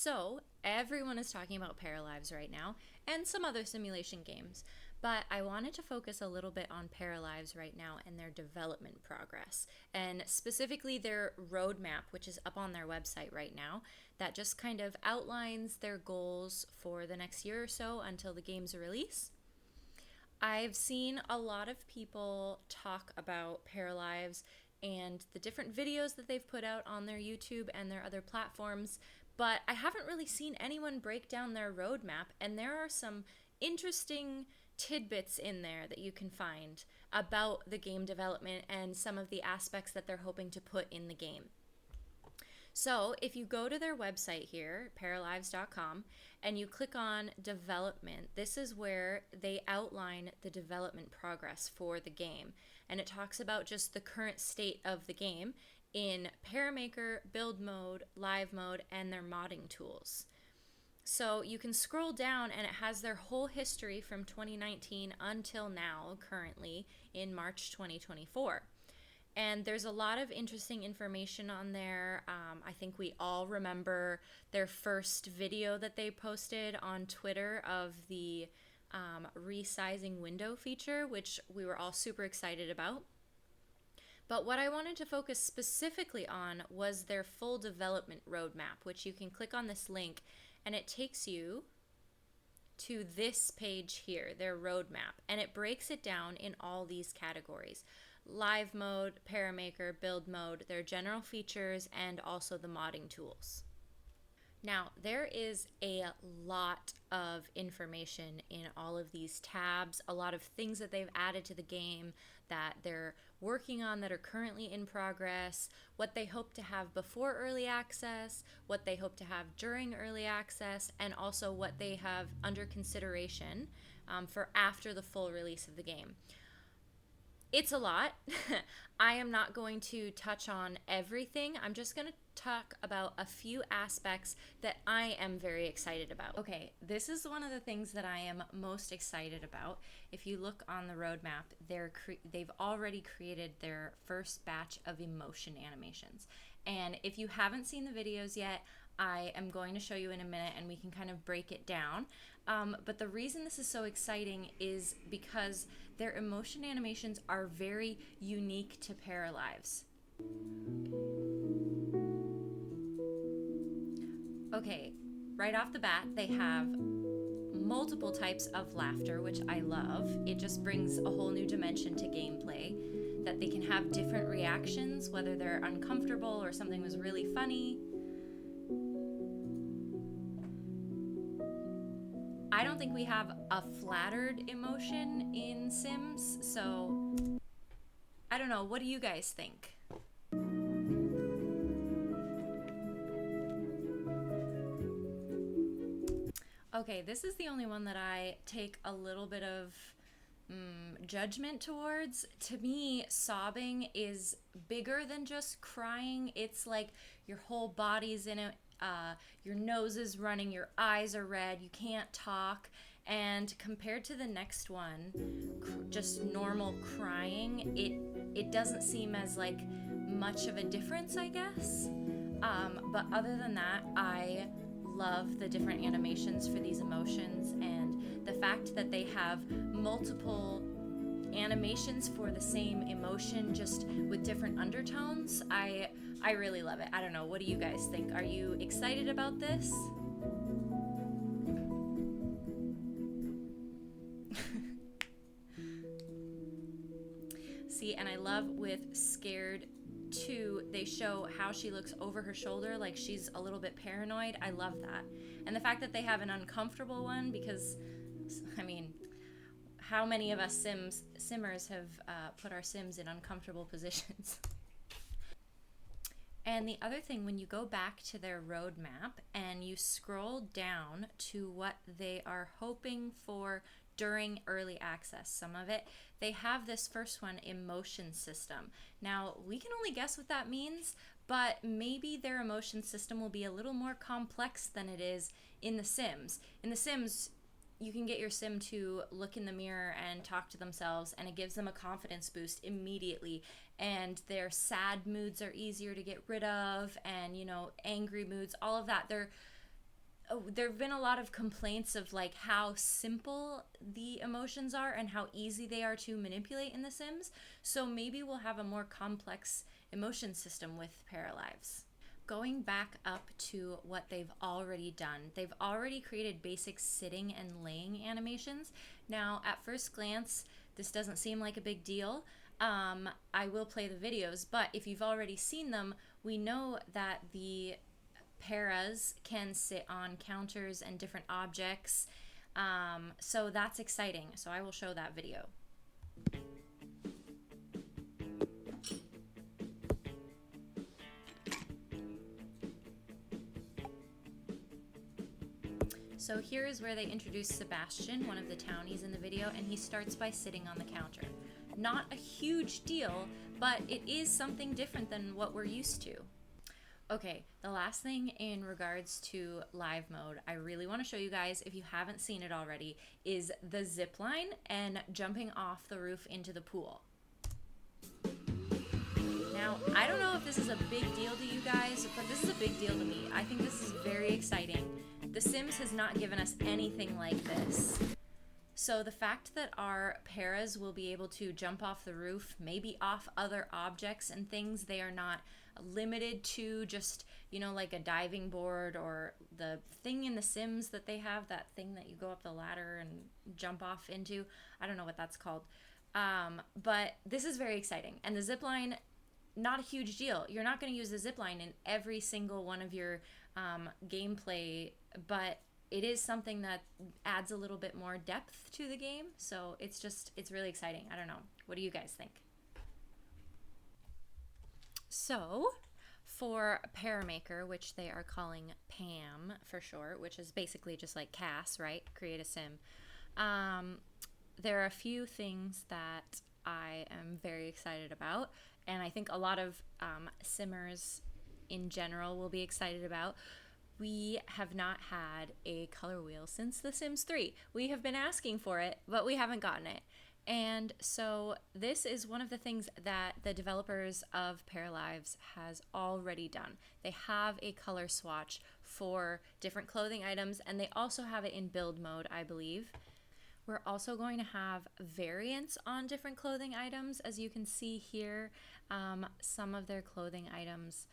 So, everyone is talking about Paralives right now and some other simulation games, but I wanted to focus a little bit on Paralives right now and their development progress, and specifically their roadmap, which is up on their website right now, that just kind of outlines their goals for the next year or so until the game's release. I've seen a lot of people talk about Paralives and the different videos that they've put out on their YouTube and their other platforms, but I haven't really seen anyone break down their roadmap, and there are some interesting tidbits in there that you can find about the game development and some of the aspects that they're hoping to put in the game. So if you go to their website here, paralives.com, and you click on development, this is where they outline the development progress for the game. And it talks about just the current state of the game in Paramaker, build mode, live mode, and their modding tools. So you can scroll down and it has their whole history from 2019 until now, currently in March 2024. And there's a lot of interesting information on there. I think we all remember their first video that they posted on Twitter of the resizing window feature, which we were all super excited about. But what I wanted to focus specifically on was their full development roadmap, which you can click on this link and it takes you to this page here, their roadmap, and it breaks it down in all these categories: live mode, Paramaker, build mode, their general features, and also the modding tools. Now, there is a lot of information in all of these tabs, a lot of things that they've added to the game that they're working on that are currently in progress, what they hope to have before early access, what they hope to have during early access, and also what they have under consideration for after the full release of the game. It's a lot. I am not going to touch on everything. I'm just going to talk about a few aspects that I am very excited about. Okay, this is one of the things that I am most excited about. If you look on the roadmap, they've already created their first batch of emotion animations. And if you haven't seen the videos yet, I am going to show you in a minute and we can kind of break it down. But the reason this is so exciting is because their emotion animations are very unique to Paralives. Okay, right off the bat, they have multiple types of laughter, which I love. It just brings a whole new dimension to gameplay, that they can have different reactions, whether they're uncomfortable or something was really funny. I don't think we have a flattered emotion in Sims, so I don't know. What do you guys think? Okay, this is the only one that I take a little bit of judgment towards. To me, sobbing is bigger than just crying. It's like your whole body's in it. Your nose is running, your eyes are red, you can't talk. And compared to the next one, just normal crying, it doesn't seem as like much of a difference, I guess. But other than that, I love the different animations for these emotions, and the fact that they have multiple animations for the same emotion, just with different undertones. I really love it. I don't know, what do you guys think? Are you excited about this? See, and I love with Scared 2, they show how she looks over her shoulder like she's a little bit paranoid. I love that. And the fact that they have an uncomfortable one, because, I mean, how many of us simmers have put our Sims in uncomfortable positions? And the other thing, when you go back to their roadmap and you scroll down to what they are hoping for during early access, some of it, they have this first one, emotion system. Now, we can only guess what that means, but maybe their emotion system will be a little more complex than it is in The Sims. In The Sims, you can get your sim to look in the mirror and talk to themselves, and it gives them a confidence boost immediately, and their sad moods are easier to get rid of, and, you know, angry moods, all of that. there have been a lot of complaints of like how simple the emotions are and how easy they are to manipulate in The Sims. So maybe we'll have a more complex emotion system with Paralives. Going back up to what they've already done, they've already created basic sitting and laying animations. Now, at first glance, this doesn't seem like a big deal. I will play the videos, but if you've already seen them, we know that the paras can sit on counters and different objects. So that's exciting. So I will show that video. So here is where they introduce Sebastian, one of the townies in the video, and he starts by sitting on the counter. Not a huge deal, but it is something different than what we're used to. Okay, the last thing in regards to live mode, I really want to show you guys, if you haven't seen it already, is the zip line and jumping off the roof into the pool. Now, I don't know if this is a big deal to you guys, but this is a big deal to me. I think this is very exciting. The Sims has not given us anything like this. So the fact that our paras will be able to jump off the roof, maybe off other objects and things, they are not limited to just, you know, like a diving board or the thing in the Sims that they have, that thing that you go up the ladder and jump off into. I don't know what that's called. But this is very exciting. And the zip line, not a huge deal. You're not going to use the zip line in every single one of your gameplay, but it is something that adds a little bit more depth to the game. So it's really exciting. I don't know. What do you guys think? So for Paramaker, which they are calling Pam for short, which is basically just like Cass, right? Create a sim. There are a few things that I am very excited about, and I think a lot of simmers in general will be excited about. We have not had a color wheel since The Sims 3. We have been asking for it, but we haven't gotten it. And so this is one of the things that the developers of Paralives has already done. They have a color swatch for different clothing items, and they also have it in build mode, I believe. We're also going to have variants on different clothing items. As you can see here, some of their clothing items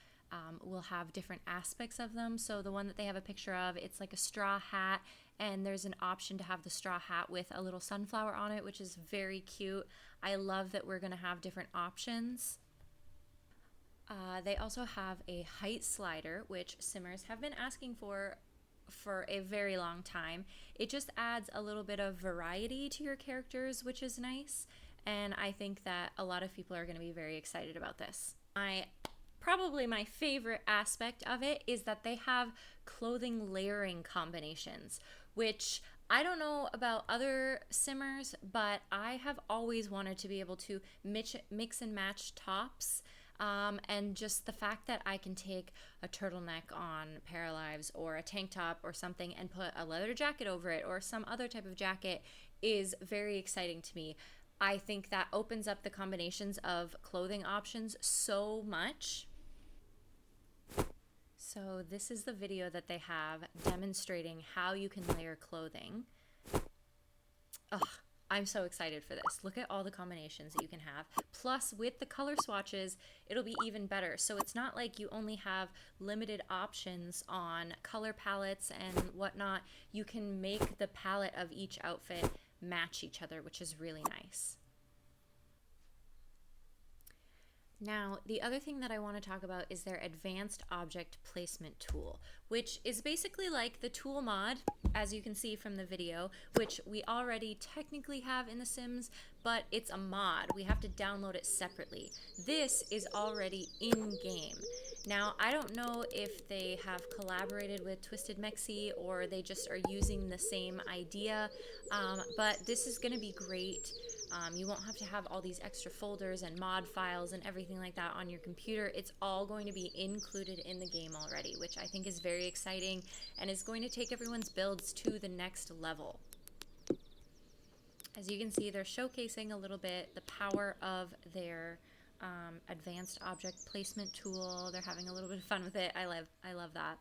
will have different aspects of them. So the one that they have a picture of, it's like a straw hat, and there's an option to have the straw hat with a little sunflower on it, which is very cute. I love that we're going to have different options. They also have a height slider, which simmers have been asking for a very long time. It just adds a little bit of variety to your characters, which is nice, and I think that a lot of people are going to be very excited about this. Probably my favorite aspect of it is that they have clothing layering combinations, which I don't know about other simmers, but I have always wanted to be able to mix and match tops. And just the fact that I can take a turtleneck on Paralives or a tank top or something and put a leather jacket over it or some other type of jacket is very exciting to me. I think that opens up the combinations of clothing options so much. So this is the video that they have demonstrating how you can layer clothing. Ugh, I'm so excited for this. Look at all the combinations that you can have. Plus, with the color swatches, it'll be even better. So it's not like you only have limited options on color palettes and whatnot. You can make the palette of each outfit match each other, which is really nice. Now, the other thing that I want to talk about is their advanced object placement tool, which is basically like the tool mod, as you can see from the video, which we already technically have in The Sims, but it's a mod. We have to download it separately. This is already in-game. Now, I don't know if they have collaborated with Twisted Mexi or they just are using the same idea, but this is going to be great. You won't have to have all these extra folders and mod files and everything like that on your computer. It's all going to be included in the game already, which I think is very exciting and is going to take everyone's builds to the next level. As you can see, they're showcasing a little bit the power of their advanced object placement tool. They're having a little bit of fun with it. I love that.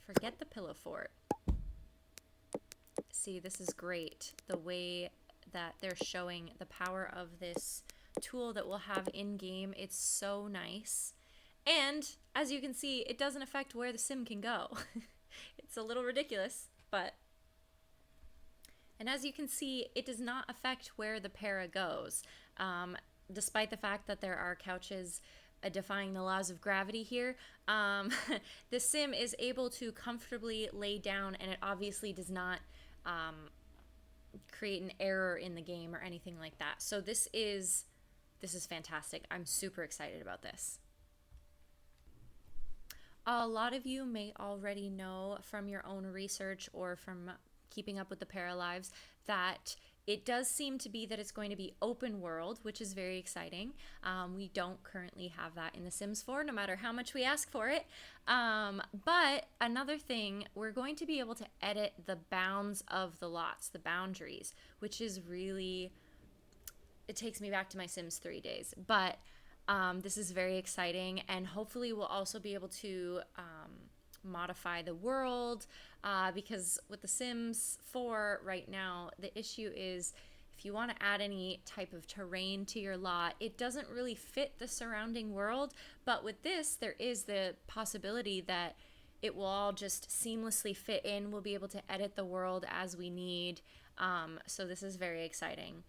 forget the pillow fort. See, this is great. The way that they're showing the power of this tool that we'll have in game. It's so nice. And as you can see, it doesn't affect where the sim can go. It's a little ridiculous, but... And as you can see, it does not affect where the para goes. Despite the fact that there are couches defying the laws of gravity here, the sim is able to comfortably lay down, and it obviously does not create an error in the game or anything like that. So this is fantastic. I'm super excited about this. A lot of you may already know from your own research or from keeping up with the Paralives that it does seem to be that it's going to be open world, which is very exciting. We don't currently have that in The Sims 4, no matter how much we ask for it. But another thing, we're going to be able to edit the bounds of the lots, the boundaries, which is really, it takes me back to my Sims 3 days. But this is very exciting, and hopefully we'll also be able to modify the world, because with The Sims 4 right now, the issue is if you want to add any type of terrain to your lot, it doesn't really fit the surrounding world. But with this, there is the possibility that it will all just seamlessly fit in. We'll be able to edit the world as we need. So this is very exciting.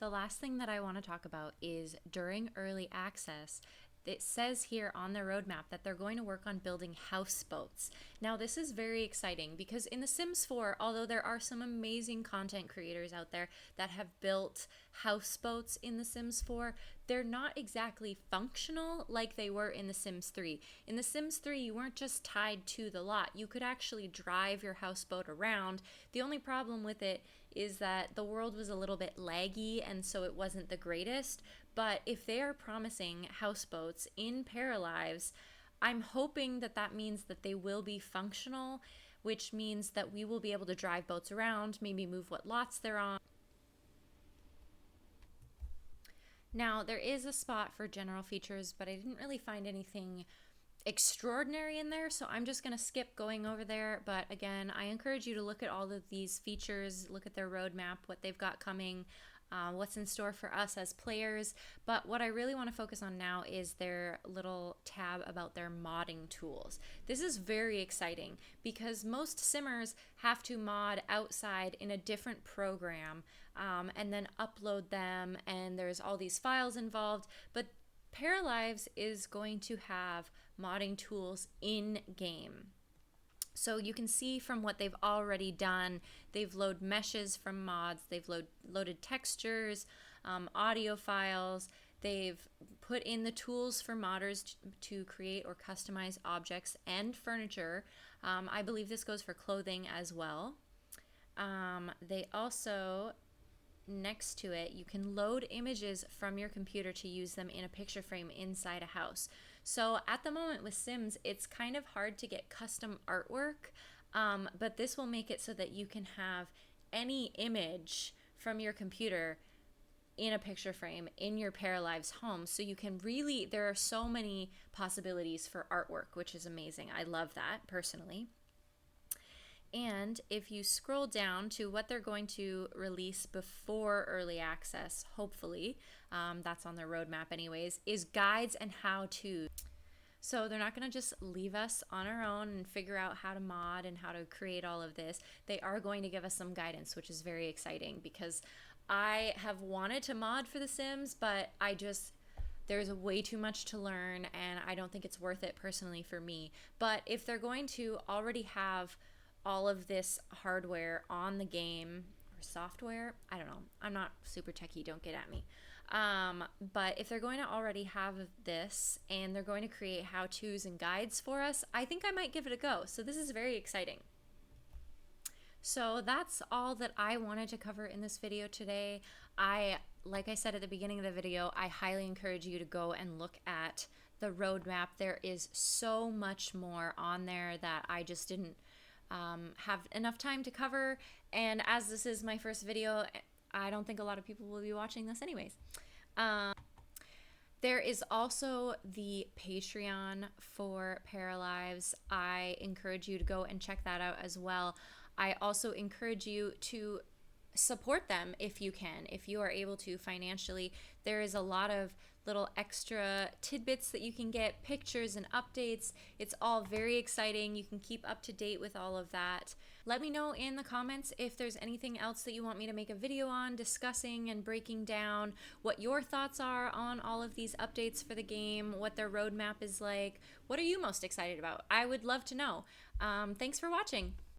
The last thing that I want to talk about is during early access, it says here on their roadmap that they're going to work on building houseboats. Now, this is very exciting because in The Sims 4, although there are some amazing content creators out there that have built houseboats in The Sims 4, they're not exactly functional like they were in The Sims 3. In The Sims 3, you weren't just tied to the lot. You could actually drive your houseboat around. The only problem with it is that the world was a little bit laggy, and so it wasn't the greatest. But if they are promising houseboats in Paralives, I'm hoping that that means that they will be functional, which means that we will be able to drive boats around, maybe move what lots they're on. Now, there is a spot for general features, but I didn't really find anything extraordinary in there, so I'm just going to skip going over there. But again, I encourage you to look at all of these features, look at their roadmap, what they've got coming, what's in store for us as players. But what I really want to focus on now is their little tab about their modding tools. This is very exciting because most simmers have to mod outside in a different program and then upload them, and there's all these files involved. But Paralives is going to have modding tools in game. So you can see from what they've already done, they've loaded meshes from mods, they've loaded textures, audio files, they've put in the tools for modders to create or customize objects and furniture. I believe this goes for clothing as well. They also, next to it, you can load images from your computer to use them in a picture frame inside a house. So at the moment with Sims, it's kind of hard to get custom artwork, but this will make it so that you can have any image from your computer in a picture frame in your Paralives home. So you can really, there are so many possibilities for artwork, which is amazing. I love that personally. And if you scroll down to what they're going to release before early access, hopefully, that's on their roadmap anyways, is guides and how-tos. So they're not going to just leave us on our own and figure out how to mod and how to create all of this. They are going to give us some guidance, which is very exciting because I have wanted to mod for The Sims, but there's way too much to learn, and I don't think it's worth it personally for me. But if they're going to already have all of this hardware on the game, or software, I don't know, I'm not super techie, don't get at me. But if they're going to already have this and they're going to create how-tos and guides for us, I think I might give it a go. So this is very exciting. So that's all that I wanted to cover in this video today. Like I said at the beginning of the video, I highly encourage you to go and look at the roadmap. There is so much more on there that I just didn't have enough time to cover, and as this is my first video, I don't think a lot of people will be watching this anyways. There is also the Patreon for Paralives. I encourage you to go and check that out as well. I also encourage you to support them if you can, if you are able to financially. There is a lot of little extra tidbits that you can get, pictures and updates. It's all very exciting. You can keep up to date with all of that. Let me know in the comments if there's anything else that you want me to make a video on, discussing and breaking down what your thoughts are on all of these updates for the game, what their roadmap is like. What are you most excited about? I would love to know. Thanks for watching.